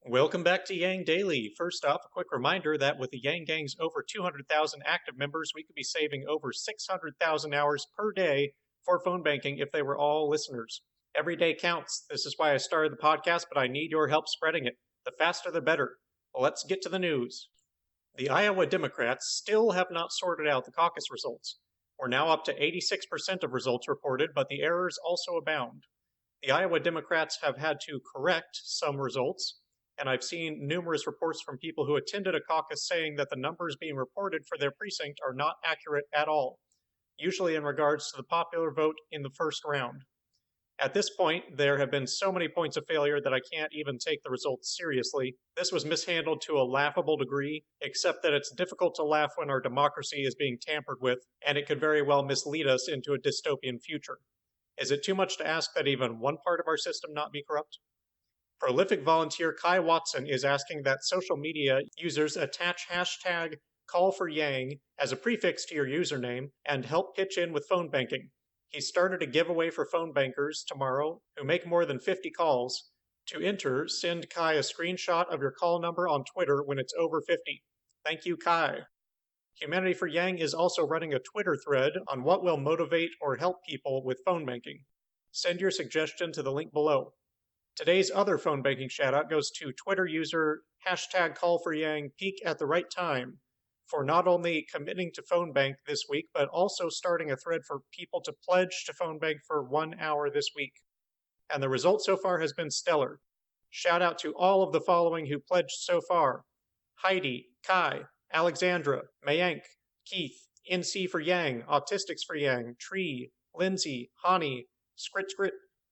Welcome back to Yang Daily. First off, a quick reminder that with the Yang Gang's over 200,000 active members, we could be saving over 600,000 hours per day for phone banking if they were all listeners. Every day counts. This is why I started the podcast, but I need your help spreading it. The faster the better. Let's get to the news. The Iowa Democrats still have not sorted out the caucus results. We're now up to 86% of results reported, but the errors also abound. The Iowa Democrats have had to correct some results, and I've seen numerous reports from people who attended a caucus saying that the numbers being reported for their precinct are not accurate at all, usually in regards to the popular vote in the first round. At this point, there have been so many points of failure that I can't even take the results seriously. This was mishandled to a laughable degree, except that it's difficult to laugh when our democracy is being tampered with, and it could very well mislead us into a dystopian future. Is it too much to ask that even one part of our system not be corrupt? Prolific volunteer Kai Watson is asking that social media users attach hashtag #CallForYang as a prefix to your username and help pitch in with phone banking. He started a giveaway for phone bankers tomorrow who make more than 50 calls. To enter, send Kai a screenshot of your call number on Twitter when it's over 50. Thank you, Kai. Humanity for Yang is also running a Twitter thread on what will motivate or help people with phone banking. Send your suggestion to the link below. Today's other phone banking shoutout goes to Twitter user #CallForYang peak at the right time for not only committing to phone bank this week, but also starting a thread for people to pledge to phone bank for 1 hour this week. And the result so far has been stellar. Shout out to all of the following who pledged so far: Heidi, Kai, Alexandra, Mayank, Keith, NC for Yang, Autistics for Yang, Tree, Lindsay, Hani, Skrit,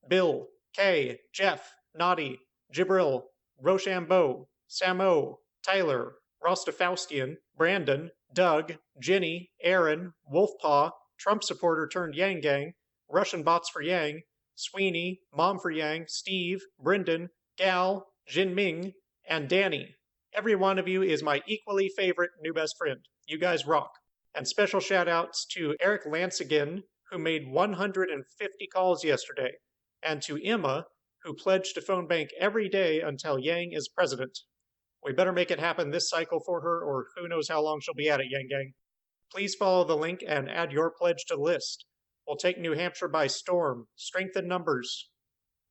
Bill, Kay, Jeff, Naughty, Jibril, Rochambeau, Samo, Tyler, Rostafaustian, Brandon, Doug, Jenny, Aaron, Wolfpaw, Trump supporter turned Yang Gang, Russian bots for Yang, Sweeney, Mom for Yang, Steve, Brendan, Gal, Jinming, and Danny. Every one of you is my equally favorite new best friend. You guys rock. And special shout outs to Eric Lansigan, who made 150 calls yesterday, and to Emma, who pledged to phone bank every day until Yang is president. We better make it happen this cycle for her, or who knows how long she'll be at it, Yang Gang. Please follow the link and add your pledge to the list. We'll take New Hampshire by storm. Strengthen numbers.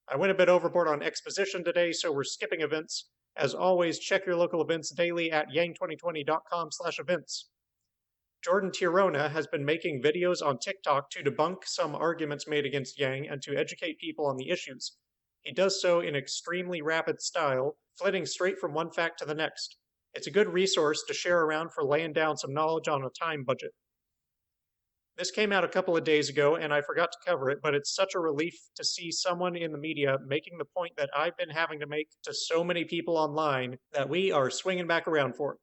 I went a bit overboard on exposition today, so we're skipping events. As always, check your local events daily at yang2020.com/events. Jordan Tirona has been making videos on TikTok to debunk some arguments made against Yang and to educate people on the issues. He does so in extremely rapid style, flitting straight from one fact to the next. It's a good resource to share around for laying down some knowledge on a time budget. This came out a couple of days ago and I forgot to cover it, but it's such a relief to see someone in the media making the point that I've been having to make to so many people online that we are swinging back around for.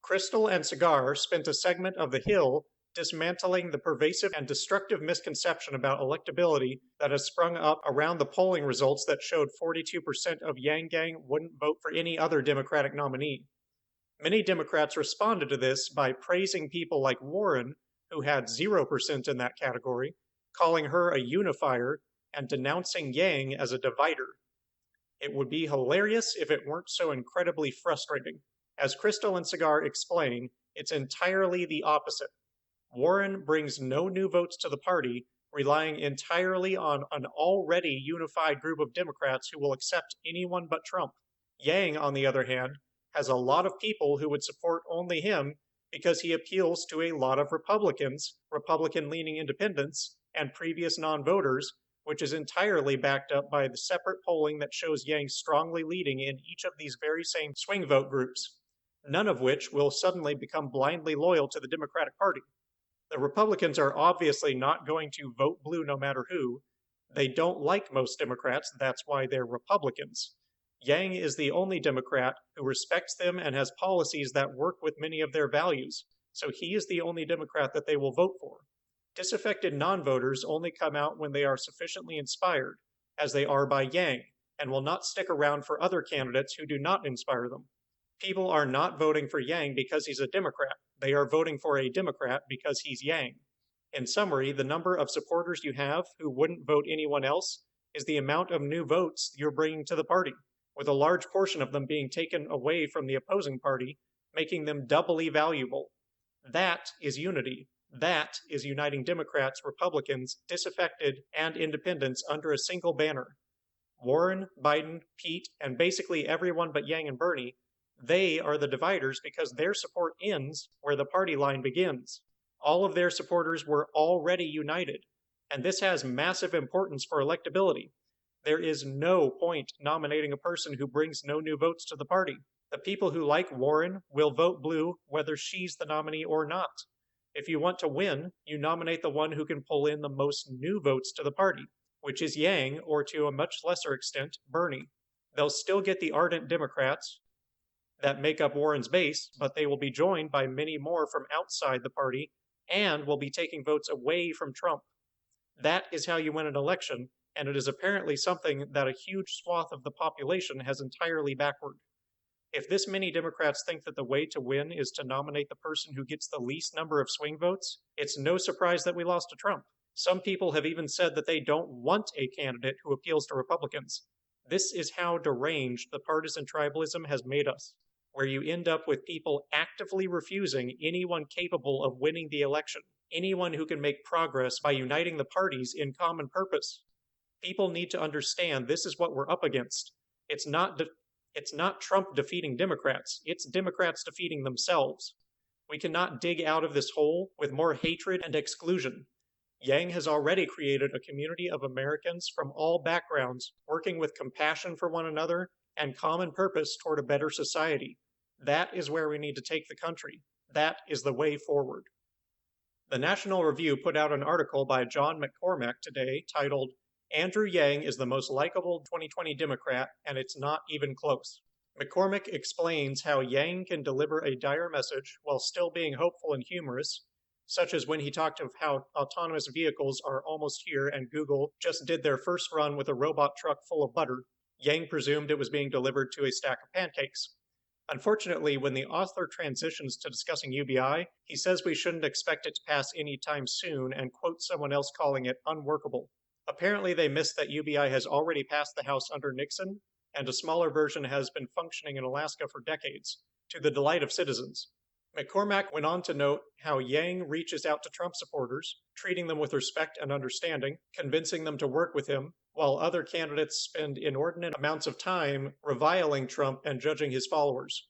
Crystal and Cigar spent a segment of The Hill dismantling the pervasive and destructive misconception about electability that has sprung up around the polling results that showed 42% of Yang Gang wouldn't vote for any other Democratic nominee. Many Democrats responded to this by praising people like Warren, who had 0% in that category, calling her a unifier, and denouncing Yang as a divider. It would be hilarious if it weren't so incredibly frustrating. As Crystal and Cigar explain, it's entirely the opposite. Warren brings no new votes to the party, relying entirely on an already unified group of Democrats who will accept anyone but Trump. Yang, on the other hand, has a lot of people who would support only him because he appeals to a lot of Republicans, Republican-leaning independents, and previous non-voters, which is entirely backed up by the separate polling that shows Yang strongly leading in each of these very same swing vote groups, none of which will suddenly become blindly loyal to the Democratic Party. The Republicans are obviously not going to vote blue no matter who. They don't like most Democrats, that's why they're Republicans. Yang is the only Democrat who respects them and has policies that work with many of their values, so he is the only Democrat that they will vote for. Disaffected non-voters only come out when they are sufficiently inspired, as they are by Yang, and will not stick around for other candidates who do not inspire them. People are not voting for Yang because he's a Democrat. They are voting for a Democrat because he's Yang. In summary, the number of supporters you have who wouldn't vote anyone else is the amount of new votes you're bringing to the party. with a large portion of them being taken away from the opposing party, making them doubly valuable. That is unity. That is uniting Democrats, Republicans, disaffected, and independents under a single banner. Warren, Biden, Pete, and basically everyone but Yang and Bernie, they are the dividers because their support ends where the party line begins. All of their supporters were already united, and this has massive importance for electability. There is no point nominating a person who brings no new votes to the party. The people who like Warren will vote blue whether she's the nominee or not. If you want to win, you nominate the one who can pull in the most new votes to the party, which is Yang, or to a much lesser extent, Bernie. They'll still get the ardent Democrats that make up Warren's base, but they will be joined by many more from outside the party and will be taking votes away from Trump. That is how you win an election, and it is apparently something that a huge swath of the population has entirely backward. If this many Democrats think that the way to win is to nominate the person who gets the least number of swing votes, it's no surprise that we lost to Trump. Some people have even said that they don't want a candidate who appeals to Republicans. This is how deranged the partisan tribalism has made us, where you end up with people actively refusing anyone capable of winning the election, anyone who can make progress by uniting the parties in common purpose. People need to understand this is what we're up against. It's not Trump defeating Democrats, it's Democrats defeating themselves. We cannot dig out of this hole with more hatred and exclusion. Yang has already created a community of Americans from all backgrounds working with compassion for one another and common purpose toward a better society. That is where we need to take the country. That is the way forward. The National Review put out an article by John McCormack today titled, "Andrew Yang is the most likable 2020 Democrat, and it's not even close." McCormack explains how Yang can deliver a dire message while still being hopeful and humorous, such as when he talked of how autonomous vehicles are almost here and Google just did their first run with a robot truck full of butter. Yang presumed it was being delivered to a stack of pancakes. Unfortunately, when the author transitions to discussing UBI, he says we shouldn't expect it to pass anytime soon and quotes someone else calling it unworkable. Apparently they missed that UBI has already passed the House under Nixon, and a smaller version has been functioning in Alaska for decades, to the delight of citizens. McCormack went on to note how Yang reaches out to Trump supporters, treating them with respect and understanding, convincing them to work with him, while other candidates spend inordinate amounts of time reviling Trump and judging his followers.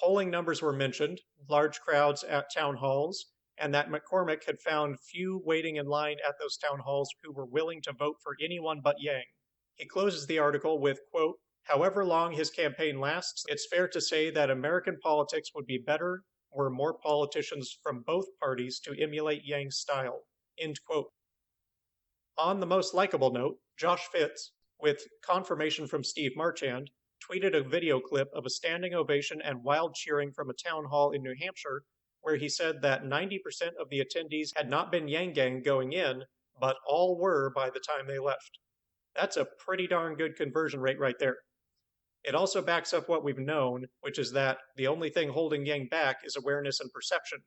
Polling numbers were mentioned, large crowds at town halls, and that McCormack had found few waiting in line at those town halls who were willing to vote for anyone but Yang. He closes the article with, quote, "However long his campaign lasts, it's fair to say that American politics would be better were more politicians from both parties to emulate Yang's style," end quote. On the most likable note, Josh Fitz, with confirmation from Steve Marchand, tweeted a video clip of a standing ovation and wild cheering from a town hall in New Hampshire, where he said that 90% of the attendees had not been Yang Gang going in, but all were by the time they left. That's a pretty darn good conversion rate right there. It also backs up what we've known, which is that the only thing holding Yang back is awareness and perception.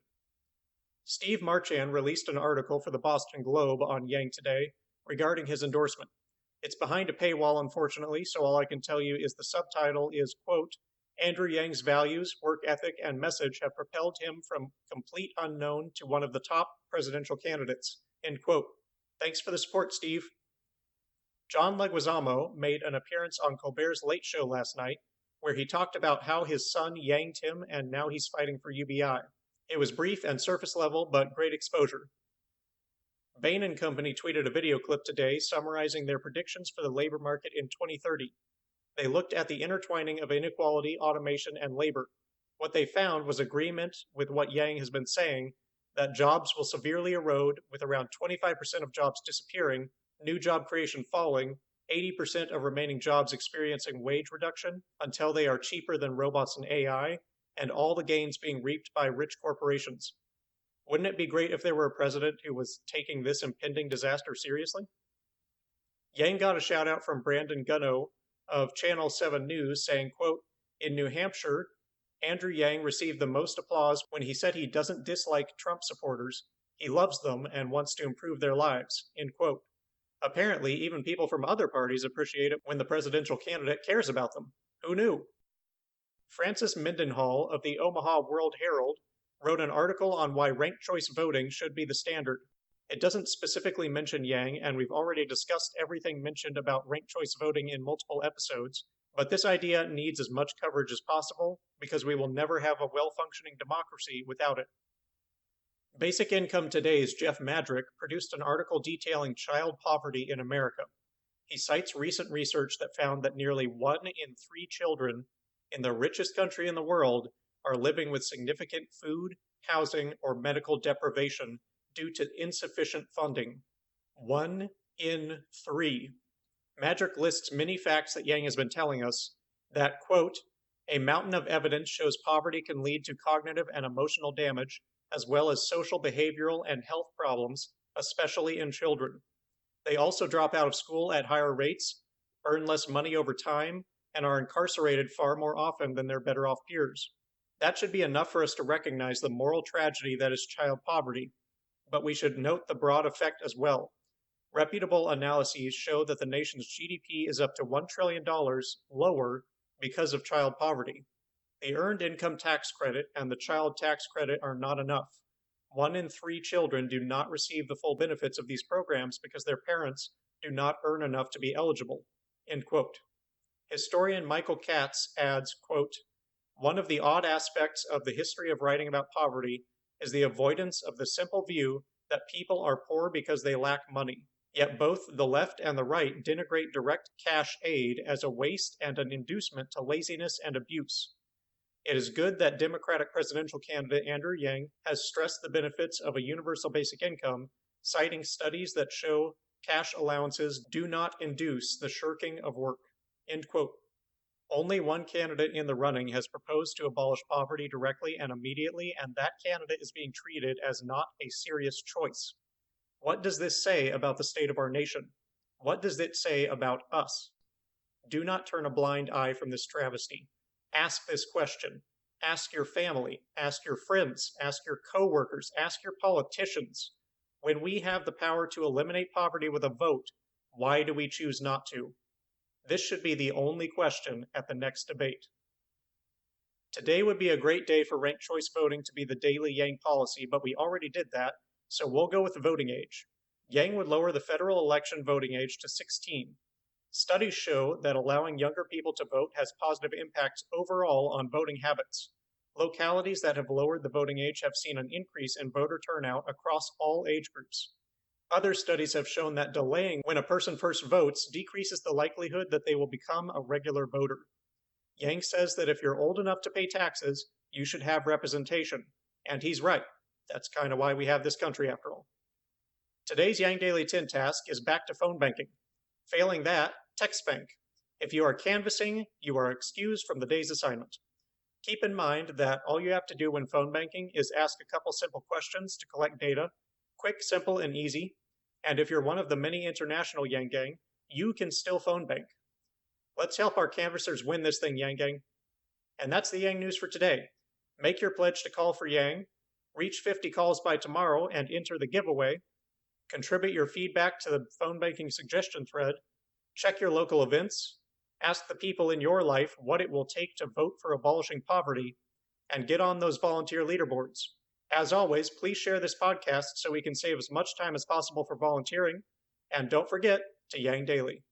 Steve Marchand released an article for the Boston Globe on Yang today regarding his endorsement. It's behind a paywall, unfortunately, so all I can tell you is the subtitle is, quote, "Andrew Yang's values, work ethic, and message have propelled him from complete unknown to one of the top presidential candidates," end quote. Thanks for the support, Steve. John Leguizamo made an appearance on Colbert's Late Show last night, where he talked about how his son yanged him and now he's fighting for UBI. It was brief and surface level, but great exposure. Bain & Company tweeted a video clip today summarizing their predictions for the labor market in 2030. They looked at the intertwining of inequality, automation, and labor. What they found was agreement with what Yang has been saying, that jobs will severely erode, with around 25% of jobs disappearing, new job creation falling, 80% of remaining jobs experiencing wage reduction until they are cheaper than robots and AI, and all the gains being reaped by rich corporations. Wouldn't it be great if there were a president who was taking this impending disaster seriously? Yang got a shout out from Brandon Gunno of Channel 7 News saying, quote, "In New Hampshire, Andrew Yang received the most applause when he said he doesn't dislike Trump supporters. He loves them and wants to improve their lives," end quote. Apparently, even people from other parties appreciate it when the presidential candidate cares about them. Who knew? Francis Mendenhall of the Omaha World Herald wrote an article on why ranked choice voting should be the standard. It doesn't specifically mention Yang, and we've already discussed everything mentioned about ranked choice voting in multiple episodes, but this idea needs as much coverage as possible because we will never have a well-functioning democracy without it. Basic Income Today's Jeff Madrick produced an article detailing child poverty in America. He cites recent research that found that nearly 1 in 3 children in the richest country in the world are living with significant food, housing, or medical deprivation due to insufficient funding. 1 in 3. Madrick lists many facts that Yang has been telling us that, quote, a mountain of evidence shows poverty can lead to cognitive and emotional damage, as well as social, behavioral, and health problems, especially in children. They also drop out of school at higher rates, earn less money over time, and are incarcerated far more often than their better off peers. That should be enough for us to recognize the moral tragedy that is child poverty, but we should note the broad effect as well. Reputable analyses show that the nation's GDP is up to $1 trillion lower because of child poverty. The Earned Income Tax Credit and the Child Tax Credit are not enough. 1 in 3 children do not receive the full benefits of these programs because their parents do not earn enough to be eligible. End quote. Historian Michael Katz adds, quote, one of the odd aspects of the history of writing about poverty is the avoidance of the simple view that people are poor because they lack money. Yet both the left and the right denigrate direct cash aid as a waste and an inducement to laziness and abuse. It is good that Democratic presidential candidate Andrew Yang has stressed the benefits of a universal basic income, citing studies that show cash allowances do not induce the shirking of work. End quote. Only one candidate in the running has proposed to abolish poverty directly and immediately, and that candidate is being treated as not a serious choice. What does this say about the state of our nation? What does it say about us? Do not turn a blind eye from this travesty. Ask this question. Ask your family, ask your friends, ask your coworkers, ask your politicians. When we have the power to eliminate poverty with a vote, why do we choose not to? This should be the only question at the next debate. Today would be a great day for ranked choice voting to be the daily Yang policy, but we already did that, so we'll go with the voting age. Yang would lower the federal election voting age to 16. Studies show that allowing younger people to vote has positive impacts overall on voting habits. Localities that have lowered the voting age have seen an increase in voter turnout across all age groups. Other studies have shown that delaying when a person first votes decreases the likelihood that they will become a regular voter. Yang says that if you're old enough to pay taxes, you should have representation. And he's right. That's kind of why we have this country after all. Today's Yang Daily 10 task is back to phone banking. Failing that, text bank. If you are canvassing, you are excused from the day's assignment. Keep in mind that all you have to do when phone banking is ask a couple simple questions to collect data, quick, simple, and easy. And if you're one of the many international Yang Gang, you can still phone bank. Let's help our canvassers win this thing, Yang Gang. And that's the Yang news for today. Make your pledge to call for Yang, reach 50 calls by tomorrow and enter the giveaway, contribute your feedback to the phone banking suggestion thread, check your local events, ask the people in your life what it will take to vote for abolishing poverty, and get on those volunteer leaderboards. As always, please share this podcast so we can save as much time as possible for volunteering, and don't forget to Yang Daily.